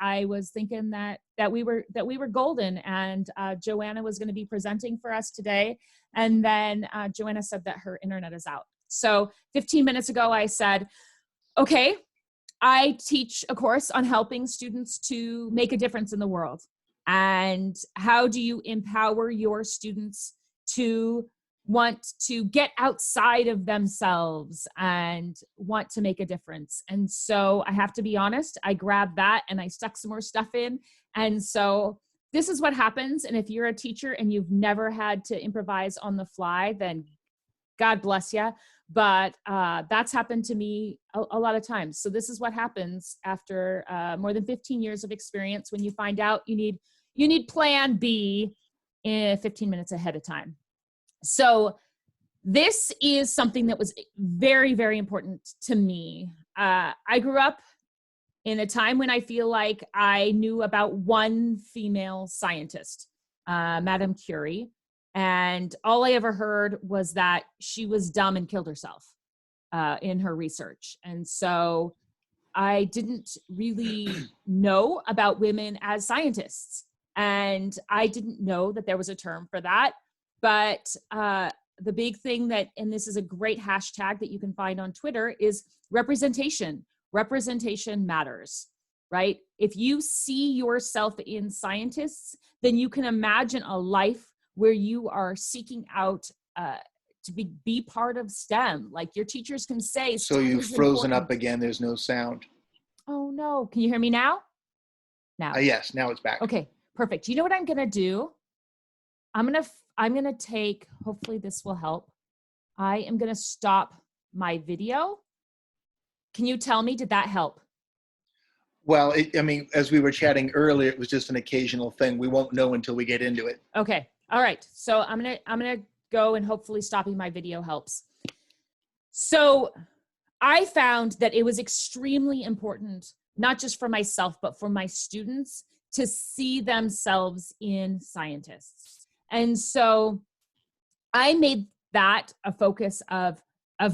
I was thinking that we were golden, and Joanna was going to be presenting for us today. And then Joanna said that her internet is out. So 15 minutes ago, I said, okay, I teach a course on helping students to make a difference in the world. And how do you empower your students to want to get outside of themselves and want to make a difference? And so I have to be honest, I grabbed that and I stuck some more stuff in. And so this is what happens. And if you're a teacher and you've never had to improvise on the fly, then God bless you. But that's happened to me a lot of times. So this is what happens after more than 15 years of experience when you find out you need plan B in 15 minutes ahead of time. So this is something that was very, very important to me. I grew up in a time when I feel like I knew about one female scientist, Madame Curie. And all I ever heard was that she was dumb and killed herself in her research. And so I didn't really know about women as scientists. And I didn't know that there was a term for that. But the big thing that, and this is a great hashtag that you can find on Twitter, is representation. Representation matters, right? If you see yourself in scientists, then you can imagine a life where you are seeking out to be part of STEM. Like your teachers can say, so you've frozen up again. There's no sound. Oh no, can you hear me now? Now. Yes, now it's back. Okay, perfect. You know what I'm gonna do? I'm gonna take, hopefully this will help. I am gonna stop my video. Can you tell me, did that help? Well, I mean, as we were chatting earlier, it was just an occasional thing. We won't know until we get into it. Okay. All right. So I'm gonna go, and hopefully stopping my video helps. So I found that it was extremely important, not just for myself, but for my students to see themselves in scientists. And so I made that a focus of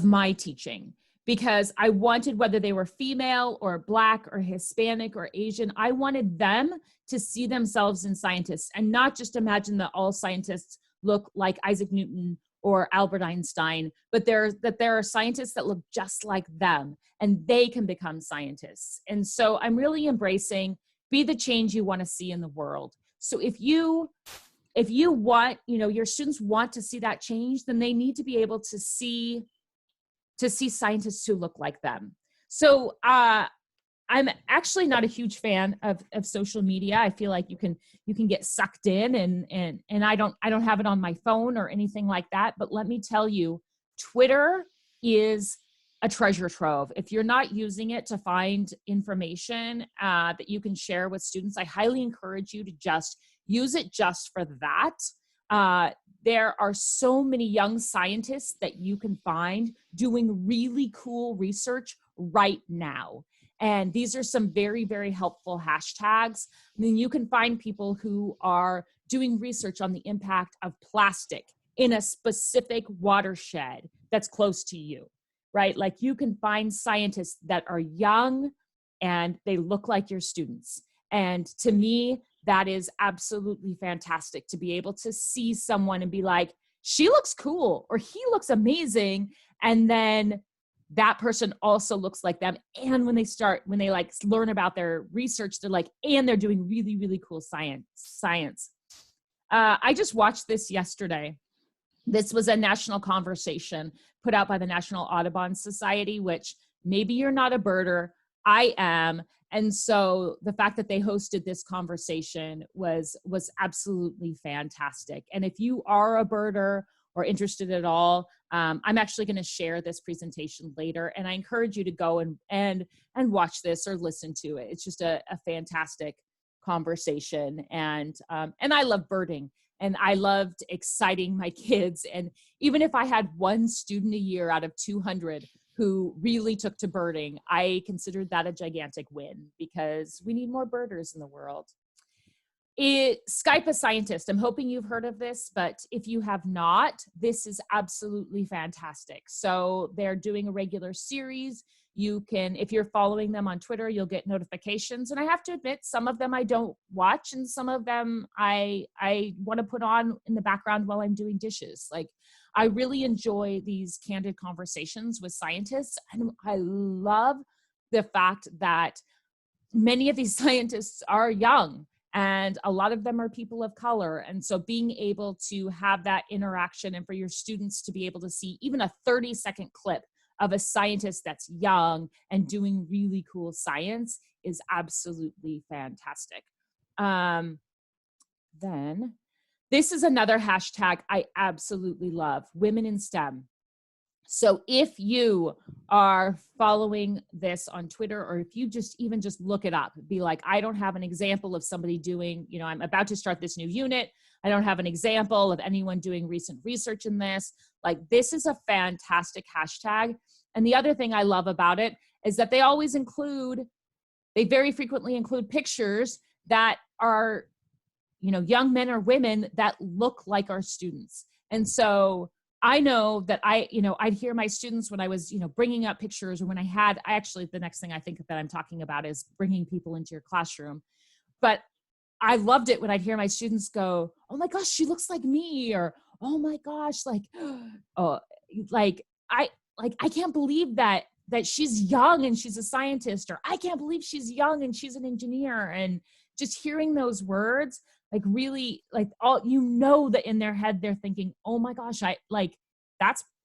my teaching, because I wanted, whether they were female or Black or Hispanic or Asian, I wanted them to see themselves in scientists and not just imagine that all scientists look like Isaac Newton or Albert Einstein, but there are scientists that look just like them and they can become scientists. And so I'm really embracing, be the change you want to see in the world. So if you want, your students want to see that change, then they need to be able to see scientists who look like them. So I'm actually not a huge fan of social media. I feel like you can get sucked in, and I don't have it on my phone or anything like that. But let me tell you, Twitter is a treasure trove. If you're not using it to find information that you can share with students, I highly encourage you to just use it just for that. There are so many young scientists that you can find doing really cool research right now. And these are some very, very helpful hashtags. I mean, you can find people who are doing research on the impact of plastic in a specific watershed that's close to you, right? Like you can find scientists that are young and they look like your students. And to me, that is absolutely fantastic to be able to see someone and be like, she looks cool or he looks amazing. And then that person also looks like them. And when they like learn about their research, they're like, and they're doing really, really cool science. I just watched this yesterday. This was a national conversation put out by the National Audubon Society, which maybe you're not a birder. I am. And so the fact that they hosted this conversation was absolutely fantastic. And if you are a birder or interested at all, I'm actually going to share this presentation later, and I encourage you to go and watch this or listen to it. It's just a fantastic conversation, and I love birding, and I loved exciting my kids. And even if I had one student a year out of 200 who really took to birding, I considered that a gigantic win, because we need more birders in the world. Skype a Scientist. I'm hoping you've heard of this, but if you have not, this is absolutely fantastic. So they're doing a regular series. You can, if you're following them on Twitter, you'll get notifications. And I have to admit, some of them I don't watch, and some of them I want to put on in the background while I'm doing dishes. Like, I really enjoy these candid conversations with scientists. And I love the fact that many of these scientists are young, and a lot of them are people of color. And so being able to have that interaction, and for your students to be able to see even a 30-second clip of a scientist that's young and doing really cool science is absolutely fantastic. Then this is another hashtag I absolutely love, women in STEM. So if you are following this on Twitter, or if you just look it up, be like, I don't have an example of somebody doing, I'm about to start this new unit. I don't have an example of anyone doing recent research in this. Like, this is a fantastic hashtag. And the other thing I love about it is that they very frequently include pictures that are, young men or women that look like our students. And so I know that I'd hear my students when I was, bringing up pictures, or when the next thing I think that I'm talking about is bringing people into your classroom. But I loved it when I'd hear my students go, oh my gosh, she looks like me, or, oh my gosh, I can't believe that she's young and she's a scientist, or I can't believe she's young and she's an engineer. And just hearing those words, really, that in their head, they're thinking, oh my gosh,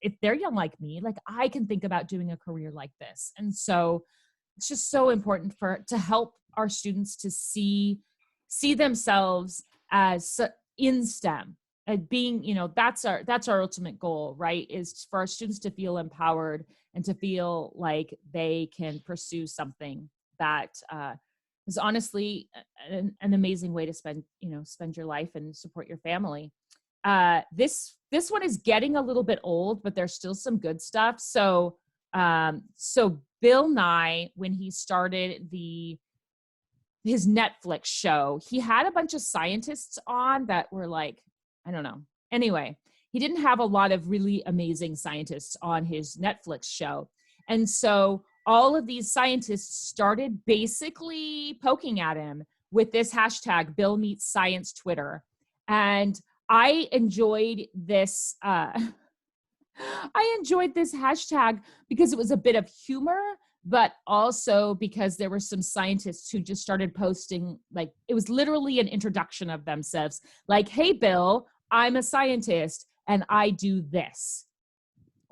if they're young like me, I can think about doing a career like this. And so it's just so important to help our students to see themselves as in STEM, being, that's our ultimate goal, right? Is for our students to feel empowered and to feel like they can pursue something that is honestly an amazing way to spend your life and support your family. This one is getting a little bit old, but there's still some good stuff. So Bill Nye, when he started his Netflix show, he had a bunch of scientists on that were like, I don't know. Anyway, he didn't have a lot of really amazing scientists on his Netflix show. And so all of these scientists started basically poking at him with this hashtag, Bill Meets Science Twitter. And I enjoyed this. I enjoyed this hashtag because it was a bit of humor, but also because there were some scientists who just started posting, it was literally an introduction of themselves. Like, hey, Bill, I'm a scientist and I do this.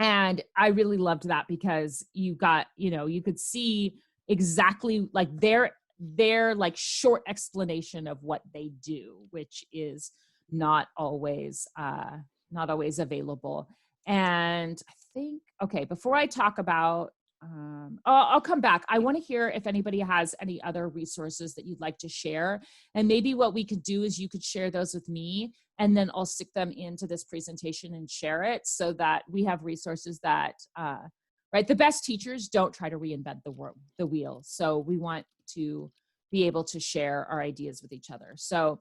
And I really loved that because you could see exactly their short explanation of what they do, which is not always available. And I think, okay, before I talk about, I'll come back. I want to hear if anybody has any other resources that you'd like to share. And maybe what we could do is you could share those with me, and then I'll stick them into this presentation and share it so that we have resources that, right? The best teachers don't try to reinvent the wheel. So we want to be able to share our ideas with each other. So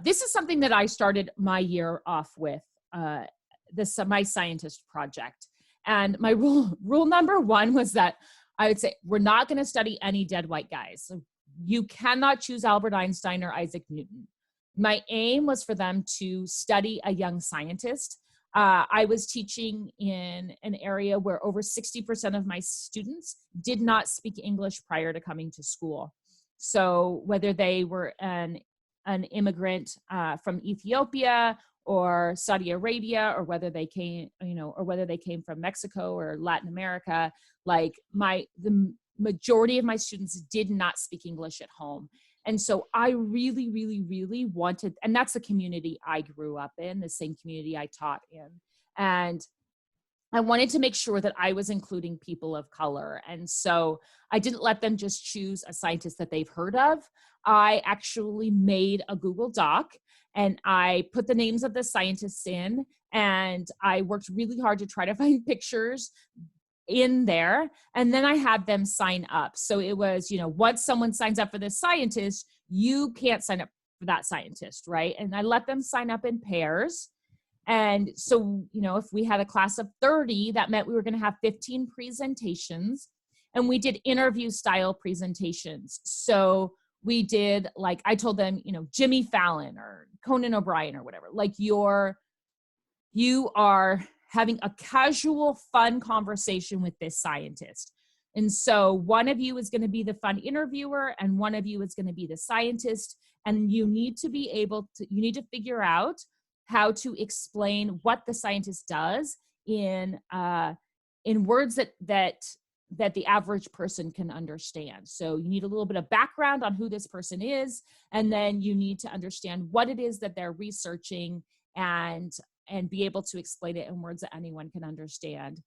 this is something that I started my year off with, my scientist project. And my rule number one was that I would say, we're not going to study any dead white guys. So you cannot choose Albert Einstein or Isaac Newton. My aim was for them to study a young scientist. I was teaching in an area where over 60% of my students did not speak English prior to coming to school. So whether they were an immigrant from Ethiopia or Saudi Arabia, or whether they came, from Mexico or Latin America, the majority of my students did not speak English at home. And so I really, really, really wanted, and that's the community I grew up in, the same community I taught in. And I wanted to make sure that I was including people of color. And so I didn't let them just choose a scientist that they've heard of. I actually made a Google Doc and I put the names of the scientists in, and I worked really hard to try to find pictures in there. And then I had them sign up. So it was, once someone signs up for this scientist, you can't sign up for that scientist, right? And I let them sign up in pairs. And so, if we had a class of 30, that meant we were going to have 15 presentations. And we did interview style presentations. So we did, like, I told them, you know, Jimmy Fallon or Conan O'Brien or whatever, like you are having a casual, fun conversation with this scientist. And so one of you is going to be the fun interviewer and one of you is going to be the scientist. And you need to be able to, you need to figure out how to explain what the scientist does in words that the average person can understand. So you need a little bit of background on who this person is, and then you need to understand what it is that they're researching and be able to explain it in words that anyone can understand.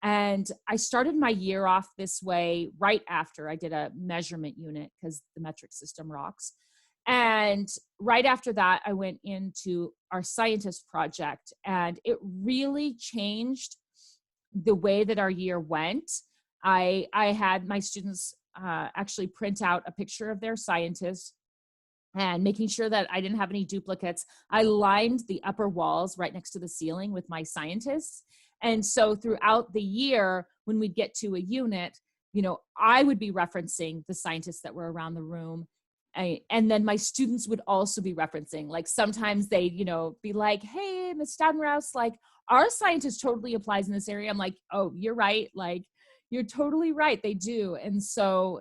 And I started my year off this way right after I did a measurement unit because the metric system rocks. And right after that, I went into our scientist project, and it really changed the way that our year went. I had my students actually print out a picture of their scientist, and making sure that I didn't have any duplicates. I lined the upper walls right next to the ceiling with my scientists. And so throughout the year, when we'd get to a unit, you know, I would be referencing the scientists that were around the room. And then my students would also be referencing, like sometimes they, you know, be like, hey, Ms. Stadenrouse, like our scientist totally applies in this area. I'm like, oh, you're right. Like, you're totally right. They do. And so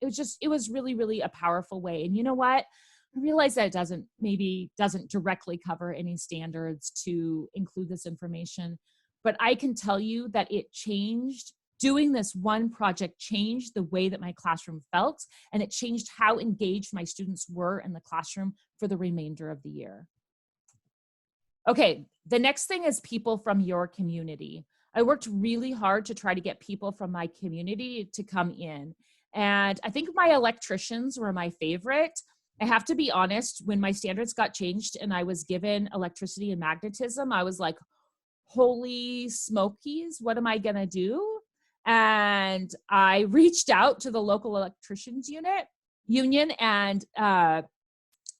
it was really, really a powerful way. And you know what? I realize that it doesn't directly cover any standards to include this information, but I can tell you that doing this one project changed the way that my classroom felt, and it changed how engaged my students were in the classroom for the remainder of the year. Okay, the next thing is people from your community. I worked really hard to try to get people from my community to come in. And I think my electricians were my favorite. I have to be honest, when my standards got changed and I was given electricity and magnetism, I was like, holy smokies, what am I gonna do? And I reached out to the local electricians union and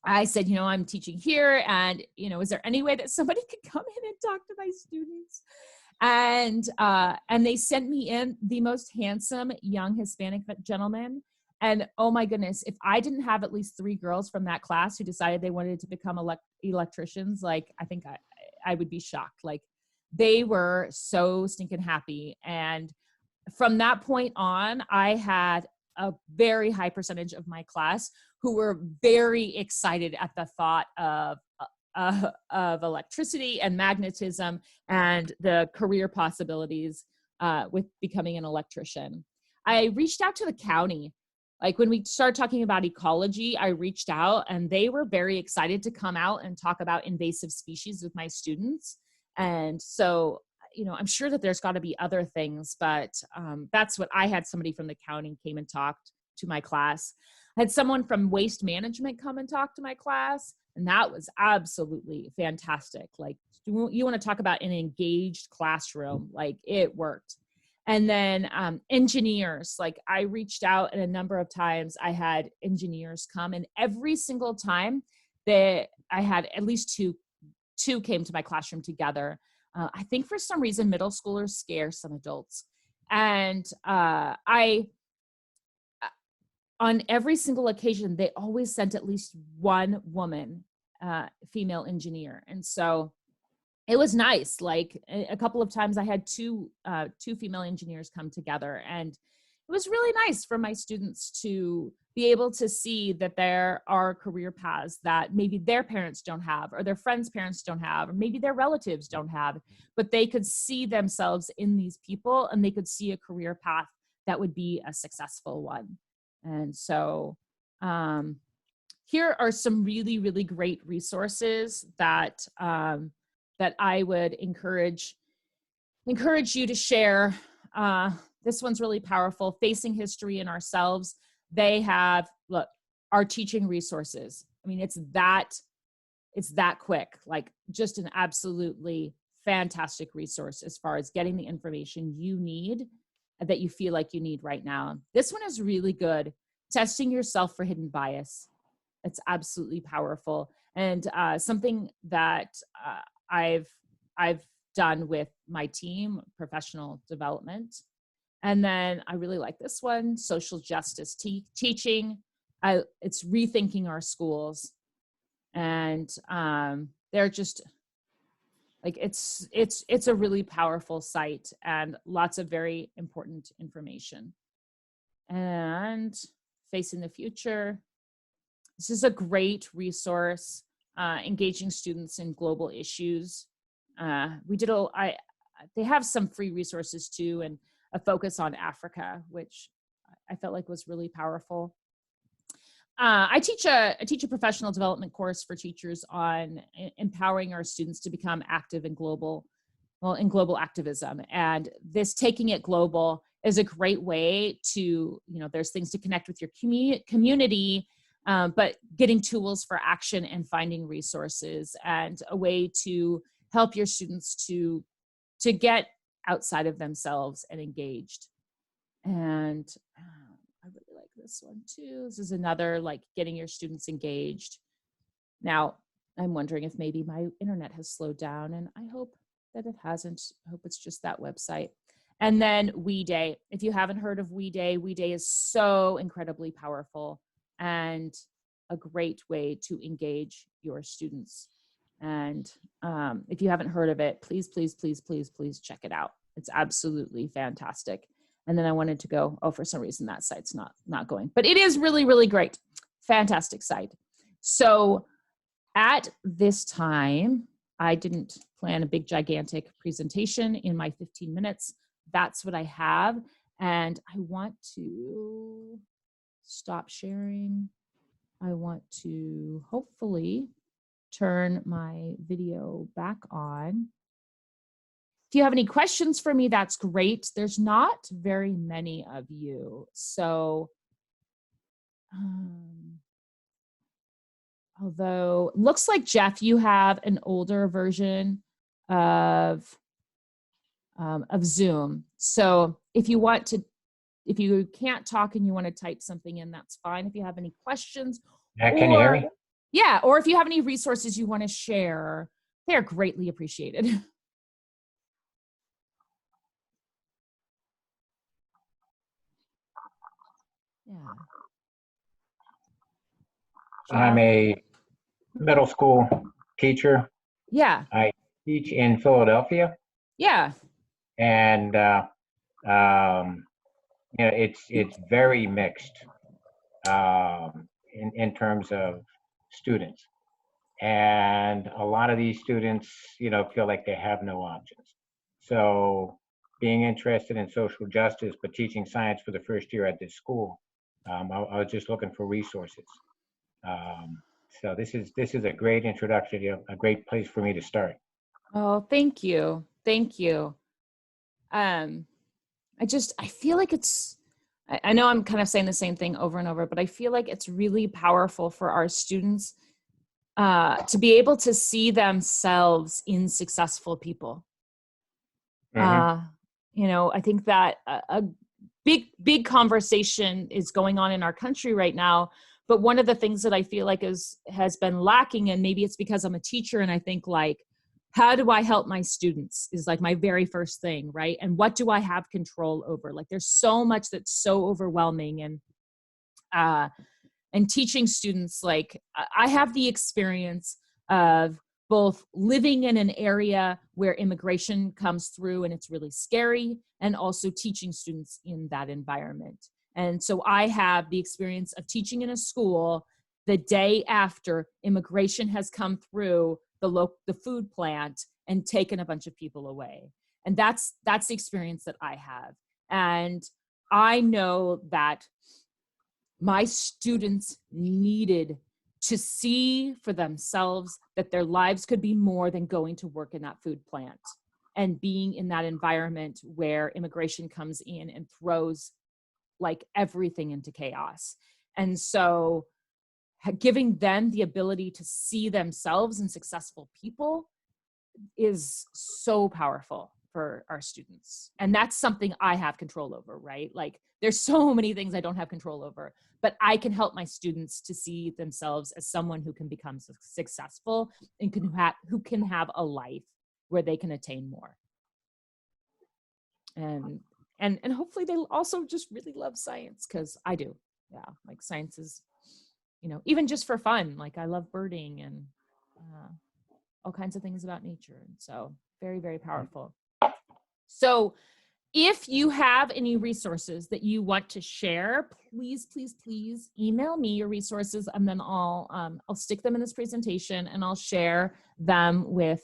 I said, you know, I'm teaching here, and, you know, is there any way that somebody could come in and talk to my students? And they sent me in the most handsome young Hispanic gentleman. And oh my goodness, if I didn't have at least 3 girls from that class who decided they wanted to become electricians, like I think I would be shocked. Like they were so stinking happy. And from that point on, I had a very high percentage of my class who were very excited at the thought of electricity and magnetism and the career possibilities with becoming an electrician. I reached out to the county. Like when we started talking about ecology, I reached out and they were very excited to come out and talk about invasive species with my students. And so, you know, I'm sure that there's got to be other things, but that's what I had. Somebody from the county came and talked to my class. I had someone from waste management come and talk to my class. And that was absolutely fantastic. Like you want to talk about an engaged classroom, like it worked. And then engineers, like I reached out and a number of times I had engineers come, and every single time that I had at least two came to my classroom together. I think for some reason middle schoolers scare some adults. And on every single occasion, they always sent at least one woman, female engineer. And so it was nice. Like a couple of times I had two female engineers come together, and it was really nice for my students to be able to see that there are career paths that maybe their parents don't have, or their friends' parents don't have, or maybe their relatives don't have, but they could see themselves in these people and they could see a career path that would be a successful one. And so here are some really, really great resources that that I would encourage you to share. This one's really powerful. Facing History and Ourselves. They have, look, our teaching resources. I mean, it's that quick, like just an absolutely fantastic resource as far as getting the information you need that you feel like you need right now. This one is really good. Testing Yourself for Hidden Bias. It's absolutely powerful. And something that I've done with my team, professional development, And then I really like this one, social justice teaching. It's rethinking our schools. And they're just like, it's a really powerful site and lots of very important information. And facing the future. This is a great resource, engaging students in global issues. They have some free resources too, and a focus on Africa, which I felt like was really powerful. I teach a professional development course for teachers on empowering our students to become active in global activism. And this taking it global is a great way to, there's things to connect with your community, but getting tools for action and finding resources and a way to help your students to get outside of themselves and engaged. And I really like this one too. This is another, like, getting your students engaged. Now, I'm wondering if maybe my internet has slowed down, and I hope that it hasn't. I hope it's just that website. And then We Day. If you haven't heard of We Day is so incredibly powerful and a great way to engage your students. And if you haven't heard of it, please, please, please, please, please check it out. It's absolutely fantastic. And then I wanted to go, for some reason that site's not going, but it is really, really great. Fantastic site. So at this time, I didn't plan a big, gigantic presentation in my 15 minutes. That's what I have. And I want to stop sharing. I want to hopefully turn my video back on. If you have any questions for me, that's great. There's not very many of you. So, although looks like, Jeff, you have an older version of Zoom. So if you can't talk and you want to type something in, that's fine. If you have any questions. Yeah, can you hear me? Yeah, or if you have any resources you want to share, they're greatly appreciated. Yeah. I'm a middle school teacher. Yeah. I teach in Philadelphia, Yeah. and it's very mixed in terms of students, and a lot of these students, feel like they have no options. So, being interested in social justice, but teaching science for the first year at this school, I was just looking for resources. So this is a great introduction, a great place for me to start. Oh, thank you. Thank you. I feel like I know I'm kind of saying the same thing over and over, but I feel like it's really powerful for our students to be able to see themselves in successful people. Mm-hmm. I think that a big conversation is going on in our country right now. But one of the things that I feel like has been lacking, and maybe it's because I'm a teacher and I think, like, how do I help my students is like my very first thing, right? And what do I have control over? Like, there's so much that's so overwhelming, and teaching students, like, I have the experience of both living in an area where immigration comes through and it's really scary, and also teaching students in that environment. And so I have the experience of teaching in a school the day after immigration has come through the food plant and taken a bunch of people away. And that's the experience that I have. And I know that my students needed to see for themselves that their lives could be more than going to work in that food plant and being in that environment where immigration comes in and throws, like, everything into chaos. And so giving them the ability to see themselves in successful people is so powerful for our students. And that's something I have control over, right? Like, there's so many things I don't have control over, but I can help my students to see themselves as someone who can become successful and who can have a life where they can attain more. And and hopefully they also just really love science, because I do. Yeah, like science is, you know, even just for fun. Like I love birding and all kinds of things about nature, and so very, very powerful. So if you have any resources that you want to share, please, please, please email me your resources, and then I'll stick them in this presentation, and I'll share them with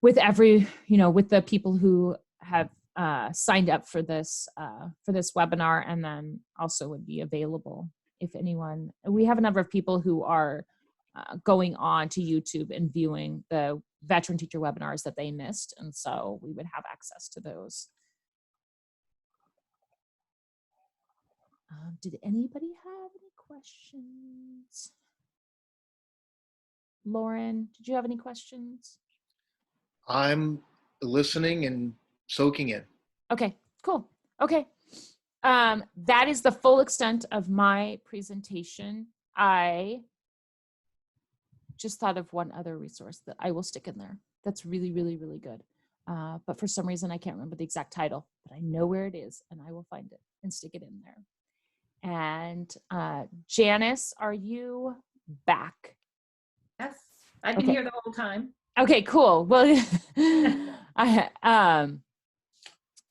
every, you know, with the people who have signed up for this webinar, and then also would be available if anyone. We have a number of people who are going on to YouTube and viewing the veteran teacher webinars that they missed, and so we would have access to those. Did anybody have any questions? Lauren, did you have any questions? I'm listening and soaking in. Okay, cool. Okay. That is the full extent of my presentation. I just thought of one other resource that I will stick in there. That's really, really, really good. But for some reason, I can't remember the exact title, but I know where it is, and I will find it and stick it in there. And Janice, are you back? Yes, I've been here the whole time. Okay, cool. Well,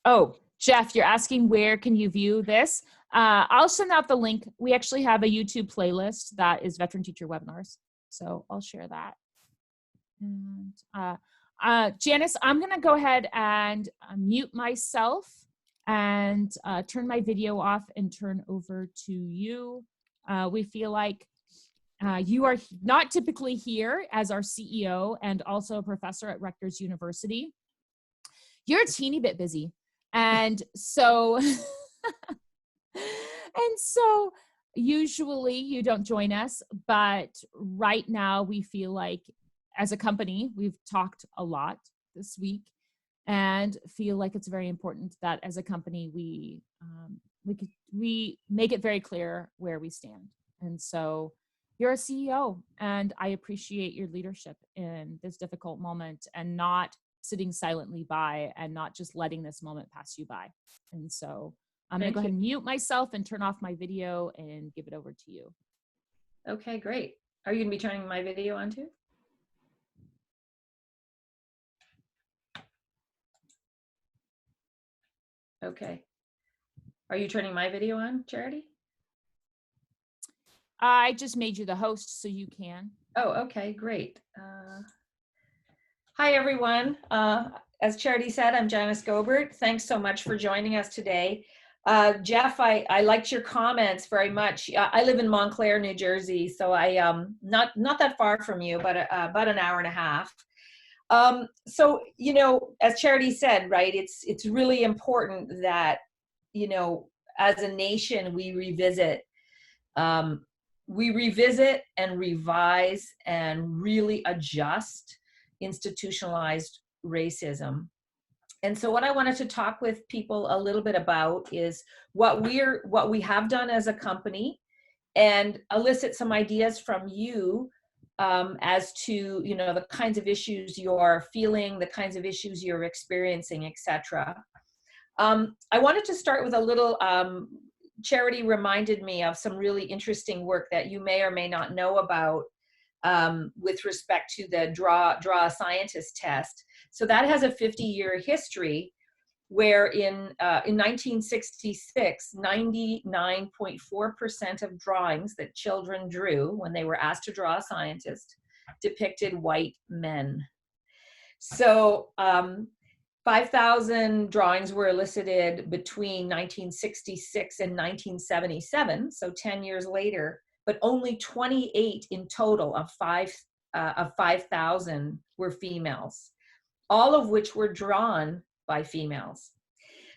oh, Jeff, you're asking where can you view this? I'll send out the link. We actually have a YouTube playlist that is veteran teacher webinars, so I'll share that. And Janice, I'm gonna go ahead and mute myself and turn my video off and turn over to you. We feel like you are not typically here as our CEO and also a professor at Rutgers University. You're a teeny bit busy. And so, usually you don't join us, but right now we feel like as a company, we've talked a lot this week and feel like it's very important that as a company, we make it very clear where we stand. And so you're a CEO, and I appreciate your leadership in this difficult moment and not sitting silently by and not just letting this moment pass you by. And so I'm going to go ahead and mute myself and turn off my video and give it over to you. Okay, great. Are you going to be turning my video on too? Okay. Are you turning my video on, Charity? I just made you the host, so you can. Oh, okay, great. Hi, everyone. As Charity said, I'm Janice Gobert. Thanks so much for joining us today. Jeff, I liked your comments very much. I live in Montclair, New Jersey, so I not that far from you, but about an hour and a half. So, you know, as Charity said, right, it's really important that, you know, as a nation, we revisit and revise and really adjust institutionalized racism. And so what I wanted to talk with people a little bit about is what we have done as a company, and elicit some ideas from you as to, you know, the kinds of issues you're feeling, the kinds of issues you're experiencing, etc. I wanted to start with a little, Charity reminded me of some really interesting work that you may or may not know about with respect to the Draw a Scientist test. So that has a 50-year history where in 1966, 99.4% of drawings that children drew when they were asked to draw a scientist depicted white men. So 5,000 drawings were elicited between 1966 and 1977, so 10 years later, but only 28 in total of 5,000 were females, all of which were drawn by females.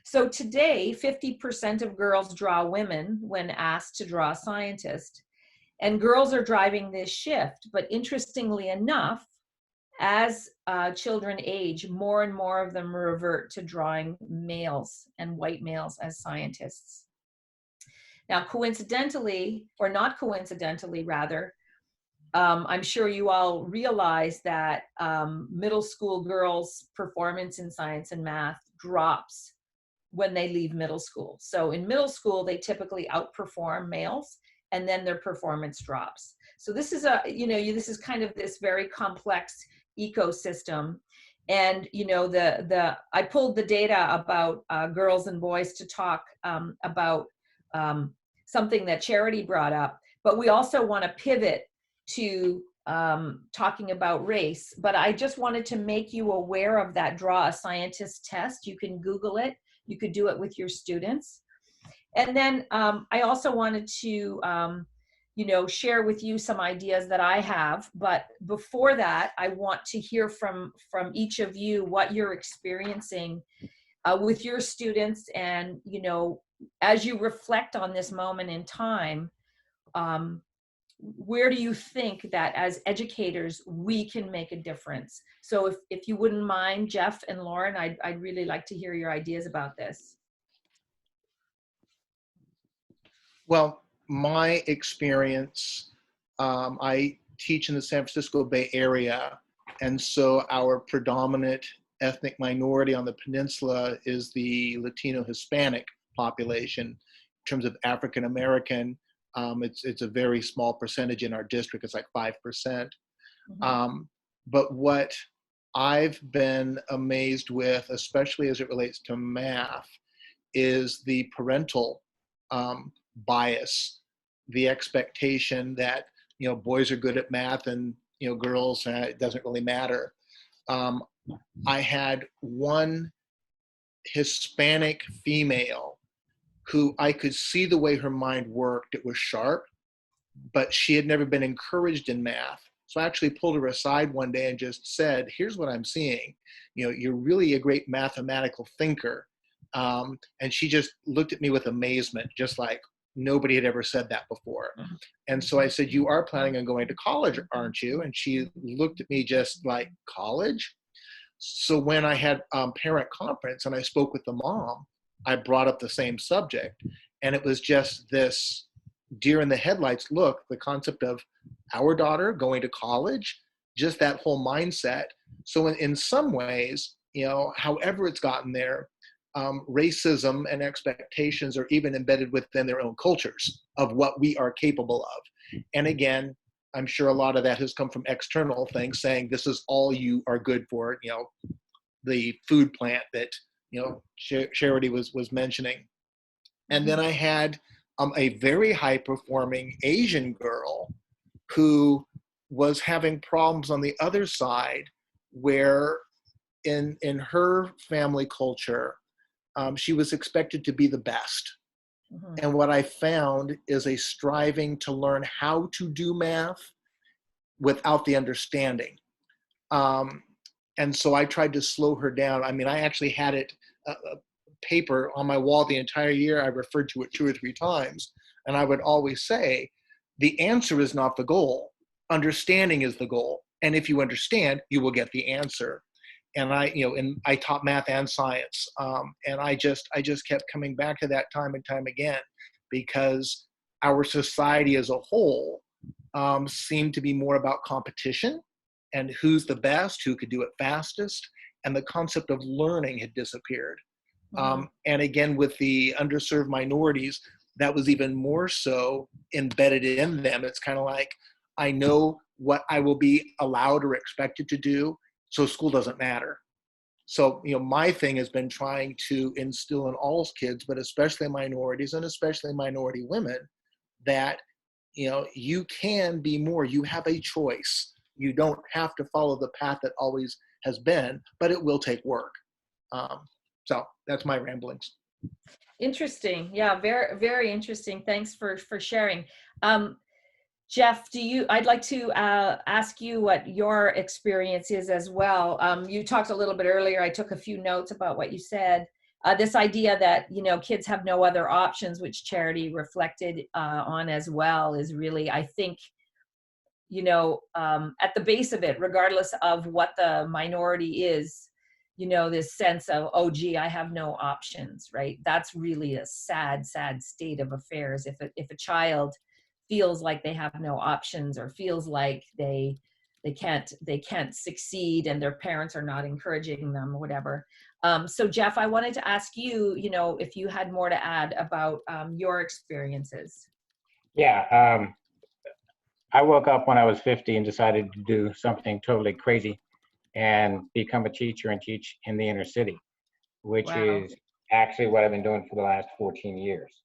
So today, 50% of girls draw women when asked to draw a scientist, and girls are driving this shift. But interestingly enough, as children age, more and more of them revert to drawing males and white males as scientists. Now, coincidentally, or not coincidentally rather, I'm sure you all realize that middle school girls' performance in science and math drops when they leave middle school. So in middle school, they typically outperform males, and then their performance drops. So this is this is kind of this very complex ecosystem. And I pulled the data about girls and boys to talk about something that Charity brought up, but we also want to pivot to talking about race. But I just wanted to make you aware of that Draw a Scientist test. You can Google it. You could do it with your students. And then I also wanted to share with you some ideas that I have. But before that, I want to hear from each of you what you're experiencing with your students. And, as you reflect on this moment in time, where do you think that as educators, we can make a difference? So if you wouldn't mind, Jeff and Lauren, I'd really like to hear your ideas about this. Well, my experience, I teach in the San Francisco Bay Area, and so our predominant ethnic minority on the peninsula is the Latino Hispanic population. In terms of African American, it's a very small percentage in our district. It's like 5%. Mm-hmm. But what I've been amazed with, especially as it relates to math, is the parental bias, the expectation that boys are good at math and girls, it doesn't really matter. I had one Hispanic female who I could see the way her mind worked. It was sharp, but she had never been encouraged in math. So I actually pulled her aside one day and just said, here's what I'm seeing. You're really a great mathematical thinker. And she just looked at me with amazement, just like nobody had ever said that before. And so I said, you are planning on going to college, aren't you? And she looked at me just like, college? So when I had parent conference and I spoke with the mom, I brought up the same subject. And it was just this deer in the headlights look, the concept of our daughter going to college, just that whole mindset. So in some ways, however it's gotten there, racism and expectations are even embedded within their own cultures of what we are capable of. And again, I'm sure a lot of that has come from external things saying this is all you are good for, the food plant that, Charity was mentioning. And then I had a very high performing Asian girl who was having problems on the other side, where in her family culture, she was expected to be the best. Mm-hmm. And what I found is a striving to learn how to do math without the understanding. And so I tried to slow her down. I mean, I actually had it, a paper on my wall the entire year. I referred to it 2 or 3 times. And I would always say, the answer is not the goal. Understanding is the goal. And if you understand, you will get the answer. And I taught math and science. And I just kept coming back to that time and time again, because our society as a whole seemed to be more about competition and who's the best, who could do it fastest. And the concept of learning had disappeared. Mm-hmm. And again, with the underserved minorities, that was even more so embedded in them. It's kind of like, I know what I will be allowed or expected to do, so school doesn't matter. So, my thing has been trying to instill in all kids, but especially minorities and especially minority women, that, you can be more. You have a choice. You don't have to follow the path that always has been, but it will take work. So that's my ramblings. Interesting. Yeah, very, very interesting. Thanks for sharing. Jeff, I'd like to ask you what your experience is as well. You talked a little bit earlier, I took a few notes about what you said. This idea that, kids have no other options, which Charity reflected on as well, is really, I think, at the base of it, regardless of what the minority is, this sense of, oh, gee, I have no options, right? That's really a sad, sad state of affairs. If a child feels like they have no options, or feels like they can't succeed and their parents are not encouraging them or whatever. So Jeff, I wanted to ask you, if you had more to add about your experiences. Yeah, I woke up when I was 50 and decided to do something totally crazy and become a teacher and teach in the inner city, which Wow. is actually what I've been doing for the last 14 years.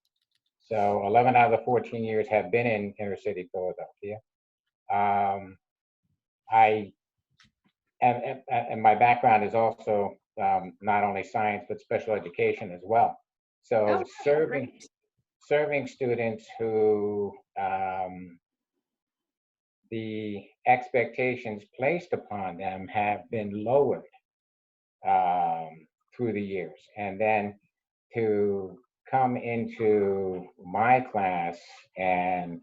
So 11 out of the 14 years have been in inner city Philadelphia. I and my background is also not only science but special education as well. So Oh, serving students who the expectations placed upon them have been lowered through the years, and then to come into my class, and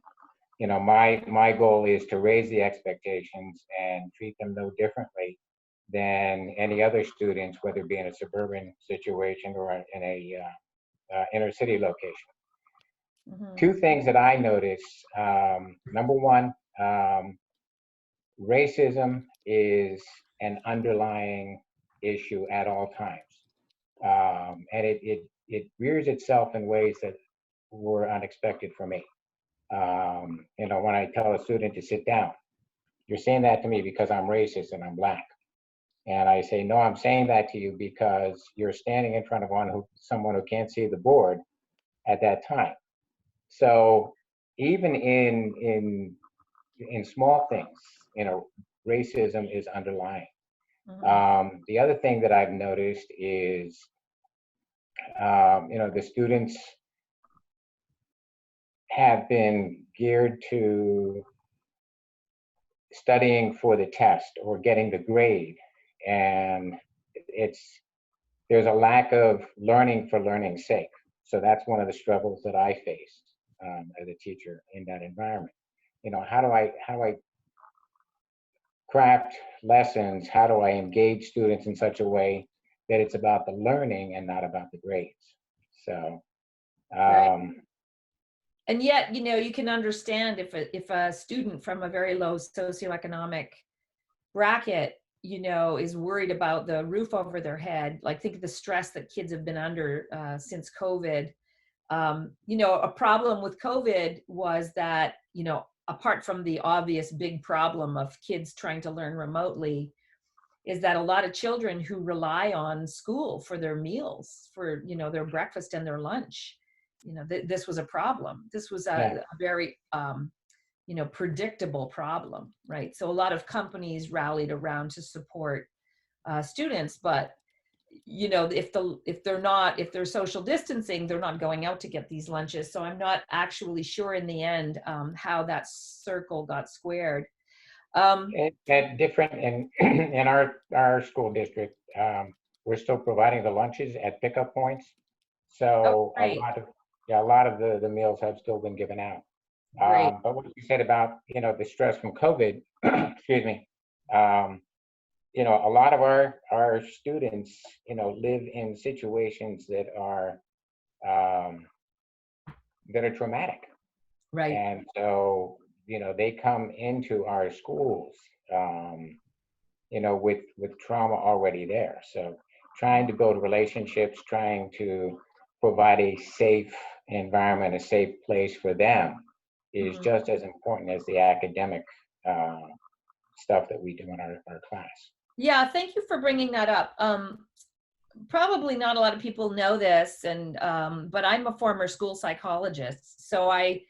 my goal is to raise the expectations and treat them no differently than any other students, whether it be in a suburban situation or in a inner city location. Mm-hmm. Two things that I notice. Number one, racism is an underlying issue at all times. And it rears itself in ways that were unexpected for me. When I tell a student to sit down, you're saying that to me because I'm racist and I'm Black. And I say, no, I'm saying that to you because you're standing in front of someone who can't see the board at that time. So even in small things, racism is underlying. Mm-hmm. The other thing that I've noticed is, the students have been geared to studying for the test or getting the grade, and there's a lack of learning for learning's sake. So that's one of the struggles that I face as a teacher in that environment. How do I craft lessons? How do I engage students in such a way that it's about the learning and not about the grades? So, Right. And yet, you can understand if a student from a very low socioeconomic bracket, is worried about the roof over their head. Like, think of the stress that kids have been under since COVID. A problem with COVID was that, apart from the obvious big problem of kids trying to learn remotely, is that a lot of children who rely on school for their meals, for, their breakfast and their lunch, this was a problem. This was yeah. a very, predictable problem, right? So a lot of companies rallied around to support students, but if they're social distancing, they're not going out to get these lunches. So I'm not actually sure in the end how that circle got squared. At different in our school district, we're still providing the lunches at pickup points. So great. a lot of the meals have still been given out. Great. But what you said about the stress from COVID, excuse me, a lot of our students live in situations that are traumatic. Right. And so they come into our schools with trauma already there. So trying to build relationships, trying to provide a safe environment, a safe place for them is Mhm. just as important as the academic stuff that we do in our class. Yeah, thank you for bringing that up. Probably not a lot of people know this, but I'm a former school psychologist, so I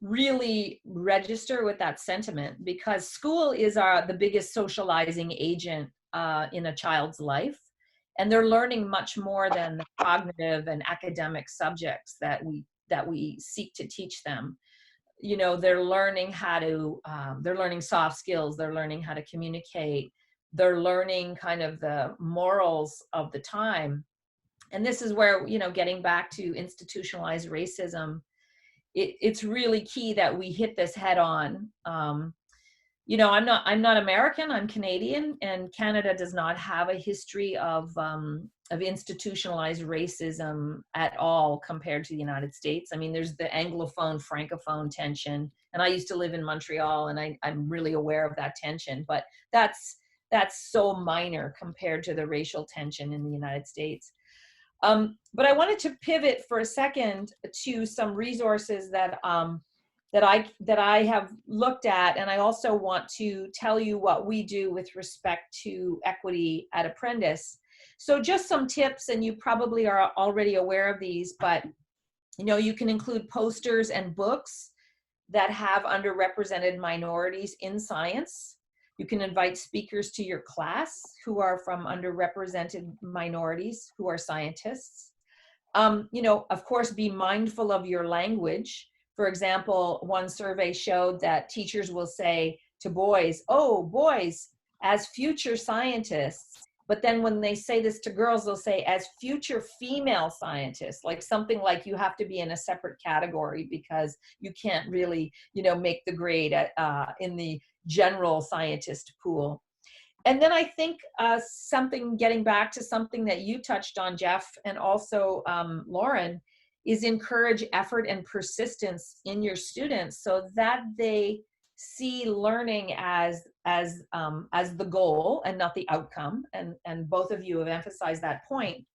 really register with that sentiment, because school is the biggest socializing agent in a child's life, and they're learning much more than the cognitive and academic subjects that we seek to teach them. They're learning they're learning soft skills, they're learning how to communicate, they're learning kind of the morals of the time. And this is where, getting back to institutionalized racism, it's really key that we hit this head on. I'm not American, I'm Canadian, and Canada does not have a history of institutionalized racism at all compared to the United States. I mean, there's the Anglophone, Francophone tension, and I used to live in Montreal, and I'm really aware of that tension, but that's that's so minor compared to the racial tension in the United States. But I wanted to pivot for a second to some resources that I have looked at, and I also want to tell you what we do with respect to equity at Apprentice. So just some tips, and you probably are already aware of these, but you can include posters and books that have underrepresented minorities in science. You can invite speakers to your class who are from underrepresented minorities, who are scientists. Of course, be mindful of your language. For example, one survey showed that teachers will say to boys, "Oh, boys, as future scientists." But then when they say this to girls, they'll say, "As future female scientists," like something like you have to be in a separate category because you can't really, make the grade in the general scientist pool. And then I think getting back to something that you touched on, Jeff, and also Lauren, is encourage effort and persistence in your students so that they see learning as the goal and not the outcome. And both of you have emphasized that point.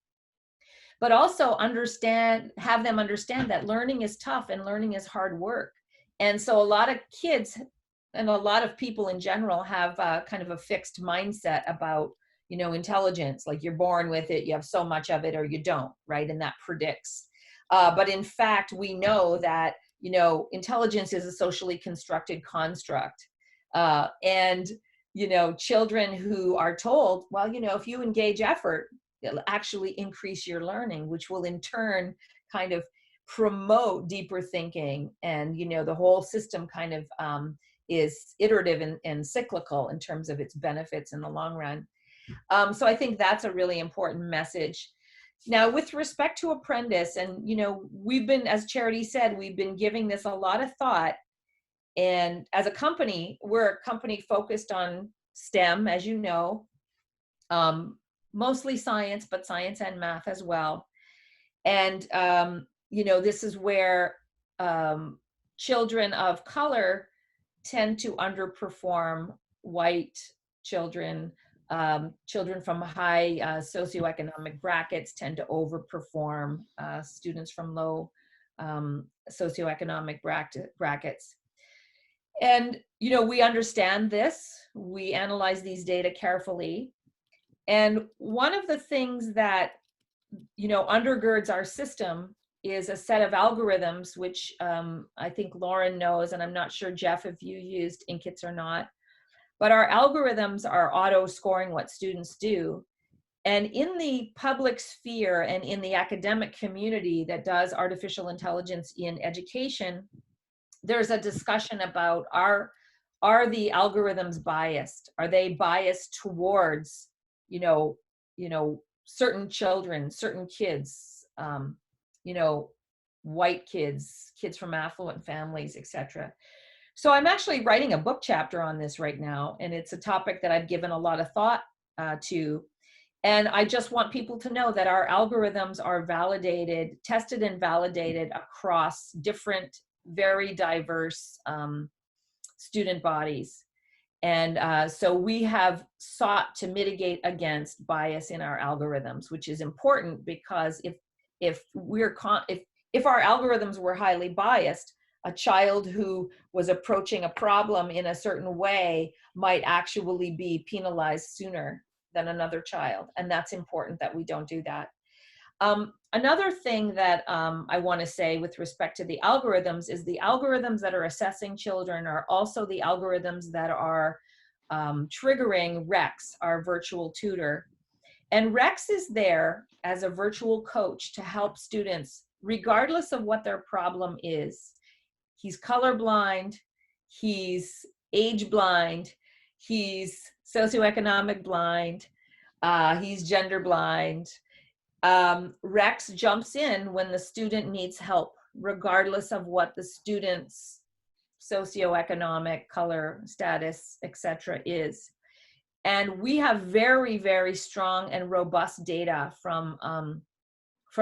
But also have them understand that learning is tough and learning is hard work. And so a lot of kids and a lot of people in general have kind of a fixed mindset about, intelligence, like you're born with it, you have so much of it, or you don't, right? And that predicts. But in fact, we know that, intelligence is a socially constructed construct. And children who are told, well, if you engage effort, it'll actually increase your learning, which will in turn kind of promote deeper thinking. And, the whole system kind of is iterative and cyclical in terms of its benefits in the long run. So I think that's a really important message. Now, with respect to Apprentice, and, we've been, as Charity said, we've been giving this a lot of thought. And as a company, we're a company focused on STEM, as you know, mostly science, but science and math as well. And, this is where children of color tend to underperform white children. Children from high socioeconomic brackets tend to overperform students from low socioeconomic brackets. And, we understand this. We analyze these data carefully. And one of the things that, undergirds our system is a set of algorithms, which I think Lauren knows, and I'm not sure, Jeff, if you used Inq-ITS or not. But our algorithms are auto-scoring what students do. And in the public sphere and in the academic community that does artificial intelligence in education, there's a discussion about are the algorithms biased? Are they biased towards, certain children, certain kids, white kids, kids from affluent families, etc. So I'm actually writing a book chapter on this right now, and it's a topic that I've given a lot of thought to. And I just want people to know that our algorithms are tested and validated across different, very diverse student bodies. And so we have sought to mitigate against bias in our algorithms, which is important because if our algorithms were highly biased, a child who was approaching a problem in a certain way might actually be penalized sooner than another child. And that's important that we don't do that. Another thing that I want to say with respect to the algorithms is the algorithms that are assessing children are also the algorithms that are triggering Rex, our virtual tutor. And Rex is there as a virtual coach to help students, regardless of what their problem is. He's colorblind, he's age blind, he's socioeconomic blind, he's gender blind. Rex jumps in when the student needs help, regardless of what the student's socioeconomic, color, status, etc. is. And we have very, very strong and robust data from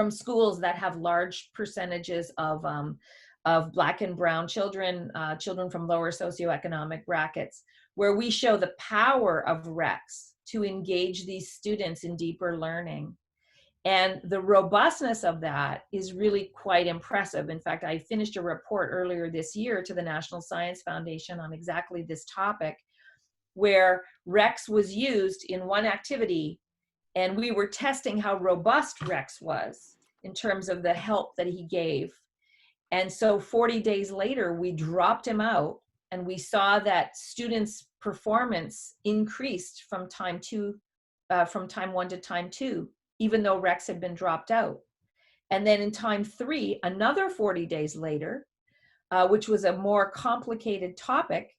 schools that have large percentages of of Black and Brown children, children from lower socioeconomic brackets, where we show the power of RECs to engage these students in deeper learning. And the robustness of that is really quite impressive. In fact, I finished a report earlier this year to the National Science Foundation on exactly this topic, where RECs was used in one activity, and we were testing how robust RECs was in terms of the help that he gave. And so 40 days later, we dropped him out, and we saw that students' performance increased from time 1 to time 2, even though RECs had been dropped out. And then in time 3, another 40 days later, which was a more complicated topic,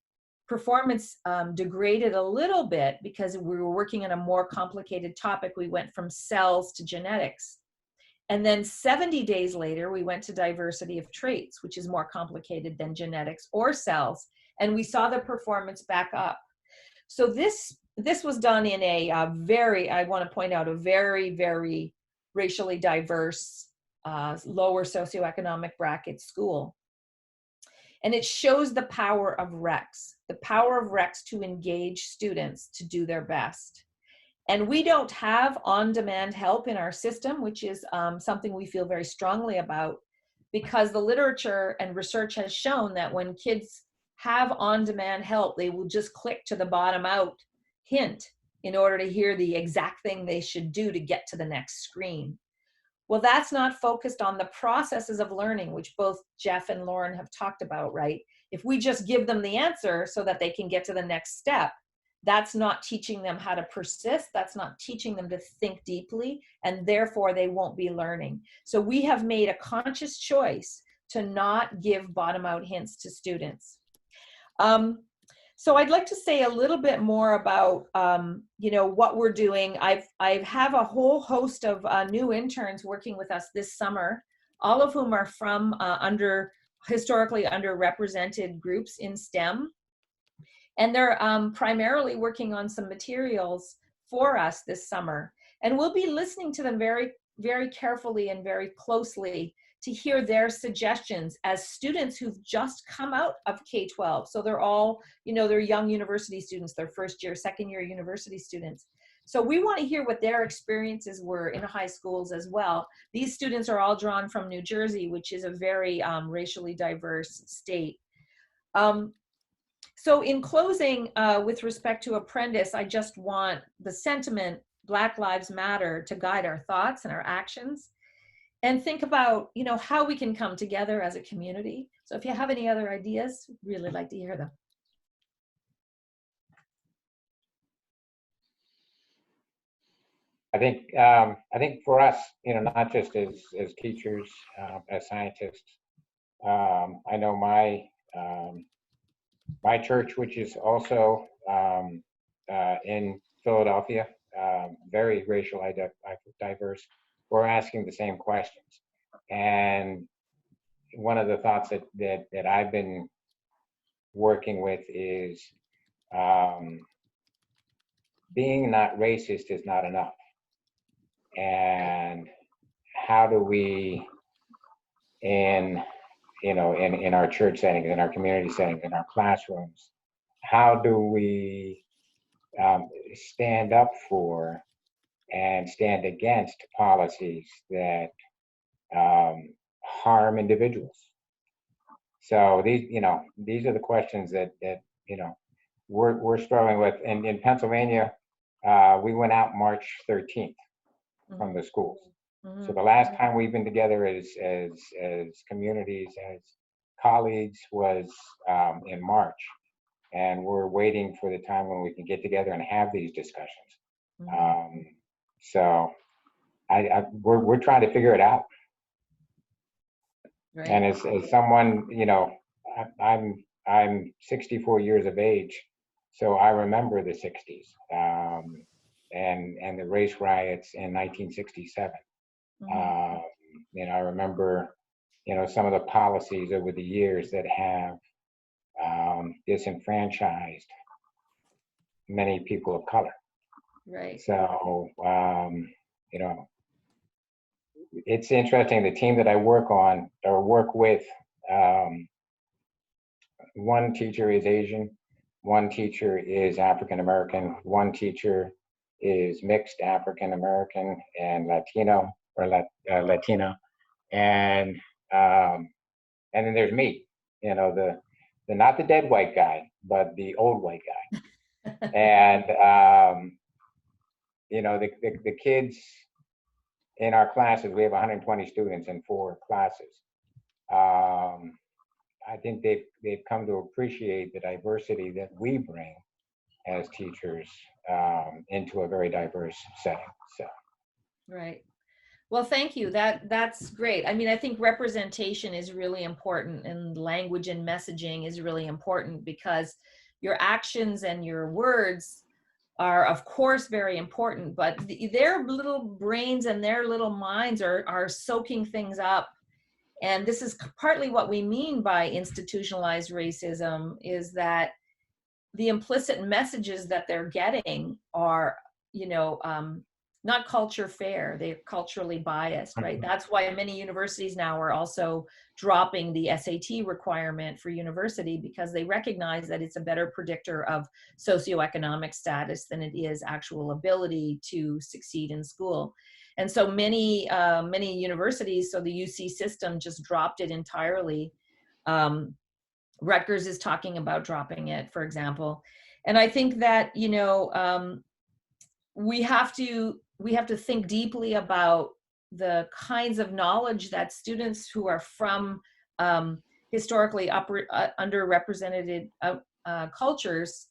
performance degraded a little bit because we were working on a more complicated topic. We went from cells to genetics. And then 70 days later, we went to diversity of traits, which is more complicated than genetics or cells. And we saw the performance back up. So this was done in a very, I want to point out, a very, very racially diverse, lower socioeconomic bracket school. And it shows the power of RECs to engage students to do their best. And we don't have on-demand help in our system, which is something we feel very strongly about, because the literature and research has shown that when kids have on-demand help, they will just click to the bottom-out hint in order to hear the exact thing they should do to get to the next screen. Well, that's not focused on the processes of learning, which both Jeff and Lauren have talked about, right? If we just give them the answer so that they can get to the next step, that's not teaching them how to persist. That's not teaching them to think deeply, and therefore they won't be learning. So we have made a conscious choice to not give bottom-out hints to students. So I'd like to say a little bit more about, what we're doing. I have a whole host of new interns working with us this summer, all of whom are from historically underrepresented groups in STEM. And they're primarily working on some materials for us this summer. And we'll be listening to them very, very carefully and very closely to hear their suggestions as students who've just come out of K-12. So they're all, they're young university students, they're first year, second year university students. So we want to hear what their experiences were in high schools as well. These students are all drawn from New Jersey, which is a very racially diverse state. So in closing, with respect to Apprentice, I just want the sentiment, Black Lives Matter, to guide our thoughts and our actions, and think about, how we can come together as a community. So if you have any other ideas, really like to hear them. I think for us, not just as teachers, as scientists, I know my church, which is also in Philadelphia, very racially diverse, we're asking the same questions. And one of the thoughts that I've been working with is being not racist is not enough. And how do we, in our church settings, in our community settings, in our classrooms, how do we stand up for and stand against policies that harm individuals? So these are the questions that we're struggling with. And in Pennsylvania, we went out March 13th from the schools. So the last time we've been together as communities, as colleagues, was in March, and we're waiting for the time when we can get together and have these discussions. So we're trying to figure it out. Right. And as someone, I'm 64 years of age, so I remember the 60s and the race riots in 1967. I remember, some of the policies over the years that have disenfranchised many people of color. Right. So, it's interesting. The team that I work with one teacher is Asian, one teacher is African American, one teacher is mixed African American and Latino or Latina, and then there's me, you know, the not the dead white guy, but the old white guy. And you know, the kids in our classes, we have 120 students in 4 classes. I think they've come to appreciate the diversity that we bring as teachers into a very diverse setting. So, right. Well, thank you. That's great. I mean, I think representation is really important, and language and messaging is really important, because your actions and your words are, of course, very important, but their little brains and their little minds are soaking things up. And this is partly what we mean by institutionalized racism, is that the implicit messages that they're getting are, you know, not culture fair, they're culturally biased, right? That's why many universities now are also dropping the SAT requirement for university, because they recognize that it's a better predictor of socioeconomic status than it is actual ability to succeed in school. And so many universities, so the UC system just dropped it entirely. Rutgers is talking about dropping it, for example. And I think that, you know, we have to think deeply about the kinds of knowledge that students who are from historically underrepresented cultures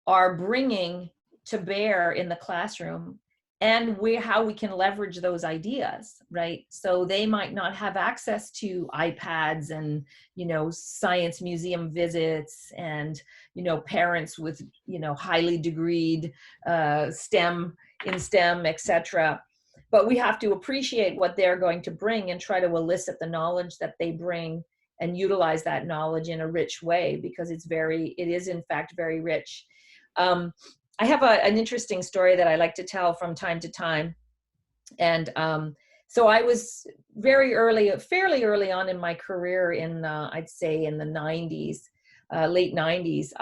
are bringing to bear in the classroom, and how we can leverage those ideas, right? So they might not have access to iPads and, you know, science museum visits and, you know, parents with, you know, highly degreed STEM, etc. But we have to appreciate what they're going to bring and try to elicit the knowledge that they bring and utilize that knowledge in a rich way, because it is in fact very rich. I have an interesting story that I like to tell from time to time. And so I was fairly early on in my career in, I'd say in the 90s, late 90s,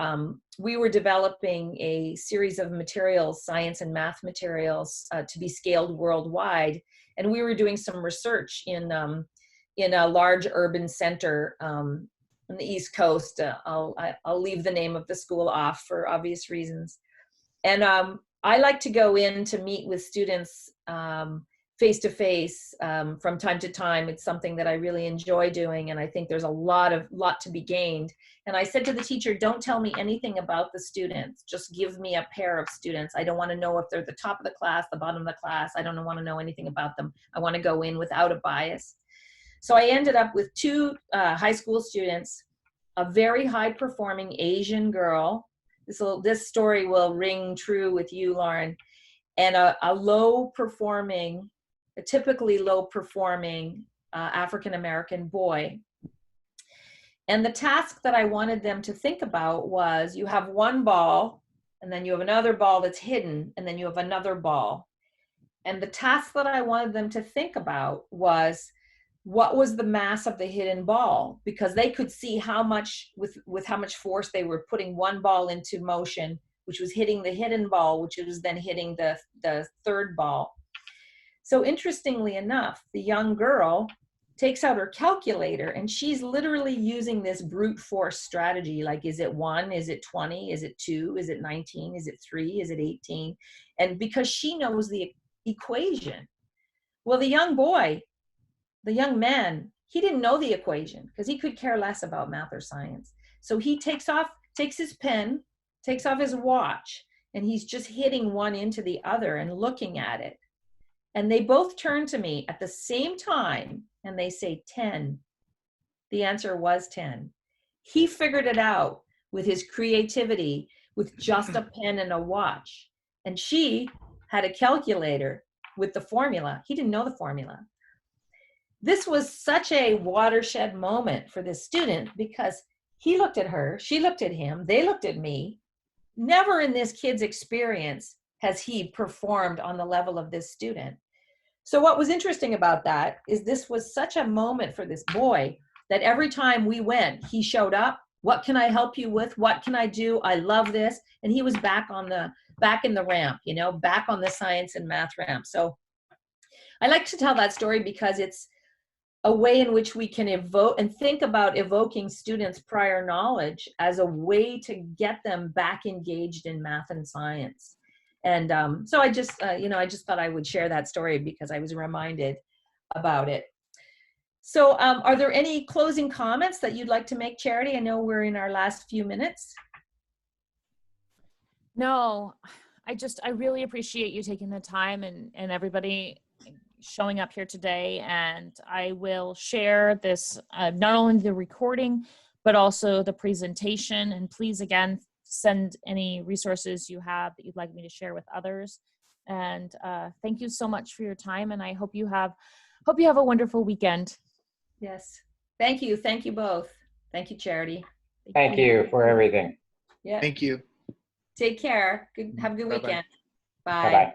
we were developing a series of materials, science and math materials, to be scaled worldwide. And we were doing some research in a large urban center on the East Coast. I'll leave the name of the school off for obvious reasons. And I like to go in to meet with students face to face from time to time. It's something that I really enjoy doing, and I think there's a lot to be gained. And I said to the teacher, don't tell me anything about the students. Just give me a pair of students. I don't want to know if they're the top of the class, the bottom of the class. I don't want to know anything about them. I want to go in without a bias. So I ended up with 2 high school students, a very high performing Asian girl. This story will ring true with you, Lauren, and a typically low performing African-American boy. And the task that I wanted them to think about was, you have one ball, and then you have another ball that's hidden, and then you have another ball. And the task that I wanted them to think about was, what was the mass of the hidden ball? Because they could see how much, with how much force they were putting one ball into motion, which was hitting the hidden ball, which was then hitting the third ball. So interestingly enough, the young girl takes out her calculator, and she's literally using this brute force strategy. Like, is it 1? Is it 20? Is it 2? Is it 19? Is it 3? Is it 18? And because she knows the equation. Well, the young man, he didn't know the equation, because he could care less about math or science. So he takes his pen, takes off his watch, and he's just hitting one into the other and looking at it. And they both turn to me at the same time and they say 10. The answer was 10. He figured it out with his creativity, with just a pen and a watch. And she had a calculator with the formula. He didn't know the formula. This was such a watershed moment for this student, because he looked at her, she looked at him, they looked at me. Never in this kid's experience has he performed on the level of this student. So what was interesting about that is this was such a moment for this boy that every time we went, he showed up. What can I help you with? What can I do? I love this. And he was back in the ramp, you know, back on the science and math ramp. So I like to tell that story because it's a way in which we can evoke and think about evoking students' prior knowledge as a way to get them back engaged in math and science. And so I just, I just thought I would share that story because I was reminded about it. So are there any closing comments that you'd like to make, Charity? I know we're in our last few minutes. No, I really appreciate you taking the time and everybody showing up here today. And I will share this, not only the recording, but also the presentation. And please, again, send any resources you have that you'd like me to share with others. And thank you so much for your time. And I hope you have a wonderful weekend. Yes. Thank you. Thank you both. Thank you, Charity. Thank you for everything. Yeah. Thank you. Take care. Good. Have a good Bye-bye. weekend. Bye. Bye-bye.